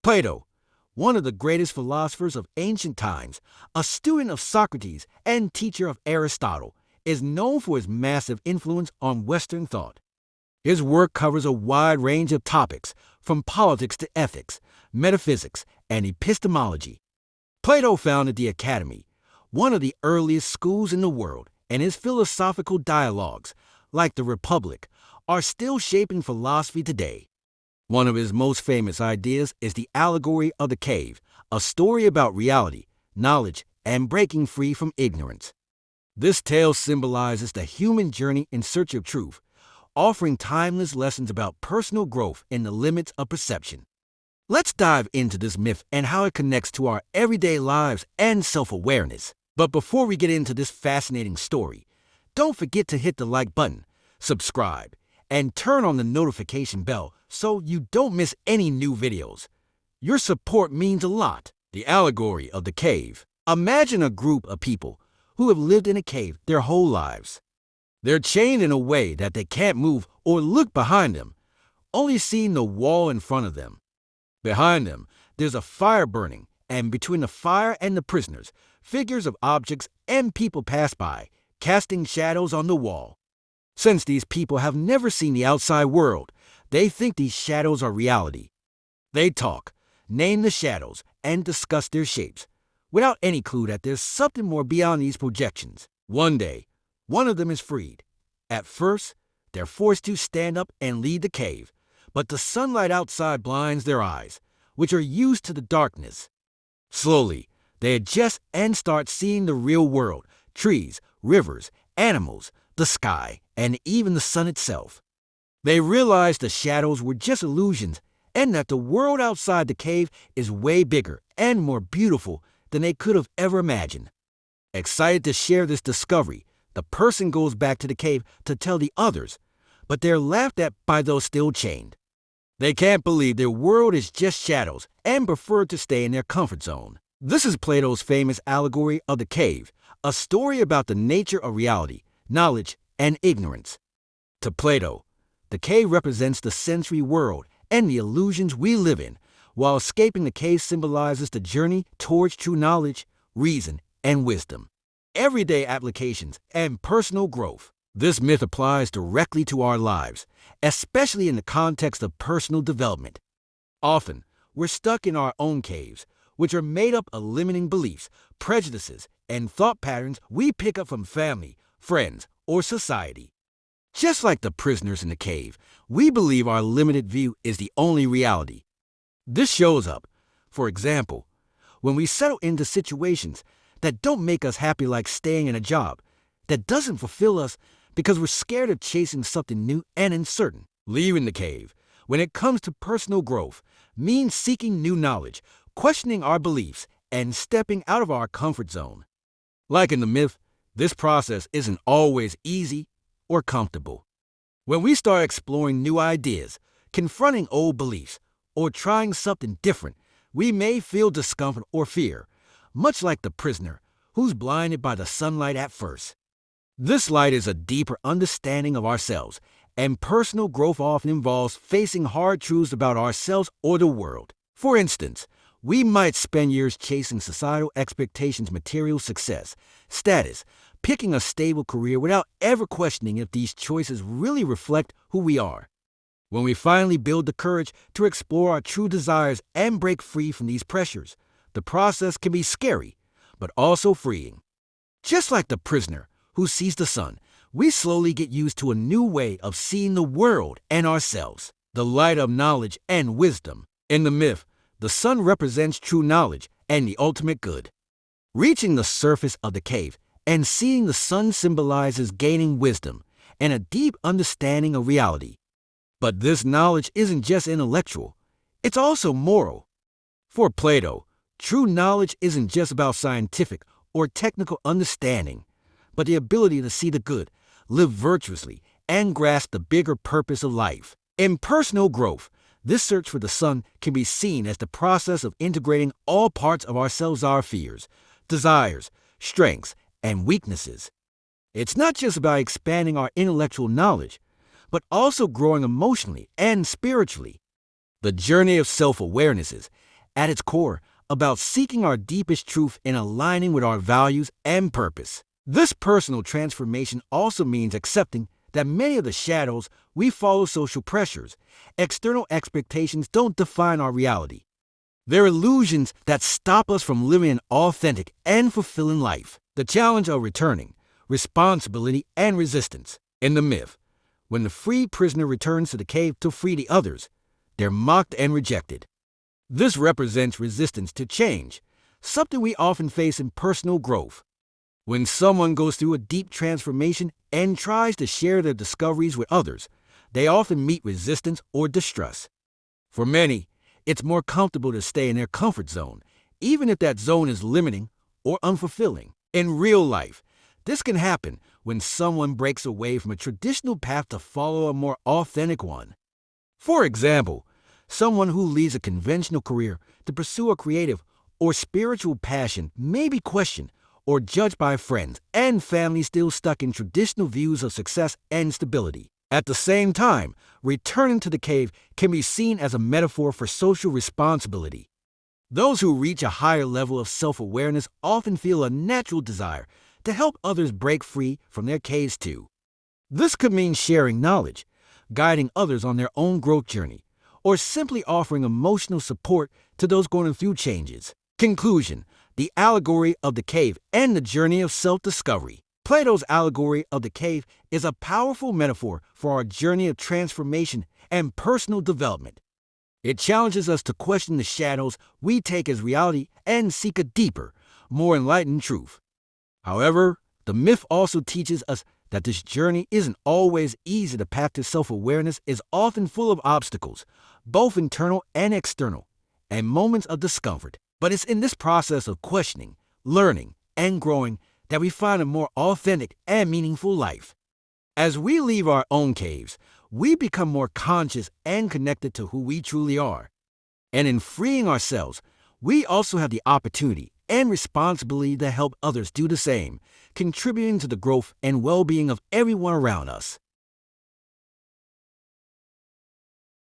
Plato, one of the greatest philosophers of ancient times, a student of Socrates and teacher of Aristotle, is known for his massive influence on Western thought. His work covers a wide range of topics, from politics to ethics, metaphysics, and epistemology. Plato founded the Academy, one of the earliest schools in the world, and his philosophical dialogues, like the Republic, are still shaping philosophy today. One of his most famous ideas is the Allegory of the Cave, a story about reality, knowledge, and breaking free from ignorance. This tale symbolizes the human journey in search of truth, offering timeless lessons about personal growth in the limits of perception. Let's dive into this myth and how it connects to our everyday lives and self-awareness. But before we get into this fascinating story, don't forget to hit the like button, subscribe, and turn on the notification bell so you don't miss any new videos. Your support means a lot. The Allegory of the Cave. Imagine a group of people who have lived in a cave their whole lives. They're chained in a way that they can't move or look behind them, only seeing the wall in front of them. Behind them, there's a fire burning, and between the fire and the prisoners, figures of objects and people pass by, casting shadows on the wall. Since these people have never seen the outside world, they think these shadows are reality. They talk, name the shadows, and discuss their shapes, without any clue that there's something more beyond these projections. One day, one of them is freed. At first, they're forced to stand up and leave the cave, but the sunlight outside blinds their eyes, which are used to the darkness. Slowly, they adjust and start seeing the real world, trees, rivers, animals, the sky, and even the sun itself. They realize the shadows were just illusions and that the world outside the cave is way bigger and more beautiful than they could have ever imagined. Excited to share this discovery, the person goes back to the cave to tell the others, but they're laughed at by those still chained. They can't believe their world is just shadows and prefer to stay in their comfort zone. This is Plato's famous Allegory of the Cave, a story about the nature of reality, knowledge, and ignorance. To Plato, the cave represents the sensory world and the illusions we live in, while escaping the cave symbolizes the journey towards true knowledge, reason, and wisdom. Everyday applications and personal growth. This myth applies directly to our lives, especially in the context of personal development. Often, we're stuck in our own caves, which are made up of limiting beliefs, prejudices, and thought patterns we pick up from family, friends, or society. Just like the prisoners in the cave, we believe our limited view is the only reality. This shows up, for example, when we settle into situations that don't make us happy, like staying in a job that doesn't fulfill us because we're scared of chasing something new and uncertain. Leaving the cave, when it comes to personal growth, means seeking new knowledge, questioning our beliefs, and stepping out of our comfort zone. Like in the myth, this process isn't always easy or comfortable. When we start exploring new ideas, confronting old beliefs, or trying something different, we may feel discomfort or fear, much like the prisoner who's blinded by the sunlight at first. This light is a deeper understanding of ourselves, and personal growth often involves facing hard truths about ourselves or the world. For instance, we might spend years chasing societal expectations, material success, status, picking a stable career without ever questioning if these choices really reflect who we are. When we finally build the courage to explore our true desires and break free from these pressures, the process can be scary, but also freeing. Just like the prisoner who sees the sun, we slowly get used to a new way of seeing the world and ourselves, the light of knowledge and wisdom. In the myth, the sun represents true knowledge and the ultimate good. Reaching the surface of the cave and seeing the sun symbolizes gaining wisdom and a deep understanding of reality. But this knowledge isn't just intellectual, it's also moral. For Plato, true knowledge isn't just about scientific or technical understanding, but the ability to see the good, live virtuously, and grasp the bigger purpose of life. In personal growth, this search for the sun can be seen as the process of integrating all parts of ourselves, our fears, desires, strengths, and weaknesses. It's not just about expanding our intellectual knowledge, but also growing emotionally and spiritually. The journey of self-awareness is at its core, about seeking our deepest truth and aligning with our values and purpose. This personal transformation also means accepting that many of the shadows we follow social pressures, external expectations don't define our reality. They're illusions that stop us from living an authentic and fulfilling life. The challenge of returning, responsibility, and resistance. In the myth, when the freed prisoner returns to the cave to free the others, they're mocked and rejected. This represents resistance to change, something we often face in personal growth. When someone goes through a deep transformation and tries to share their discoveries with others, they often meet resistance or distrust. For many, it's more comfortable to stay in their comfort zone, even if that zone is limiting or unfulfilling. In real life, this can happen when someone breaks away from a traditional path to follow a more authentic one. For example, someone who leaves a conventional career to pursue a creative or spiritual passion may be questioned or judged by friends and family still stuck in traditional views of success and stability. At the same time, returning to the cave can be seen as a metaphor for social responsibility. Those who reach a higher level of self-awareness often feel a natural desire to help others break free from their caves too. This could mean sharing knowledge, guiding others on their own growth journey, or simply offering emotional support to those going through changes. Conclusion: the allegory of the cave and the journey of self-discovery. Plato's allegory of the cave is a powerful metaphor for our journey of transformation and personal development. It challenges us to question the shadows we take as reality and seek a deeper, more enlightened truth. However, the myth also teaches us that this journey isn't always easy. The path to self-awareness is often full of obstacles, both internal and external, and moments of discomfort. But it's in this process of questioning, learning, and growing that we find a more authentic and meaningful life. As we leave our own caves, we become more conscious and connected to who we truly are. And in freeing ourselves, we also have the opportunity and responsibility to help others do the same, contributing to the growth and well-being of everyone around us.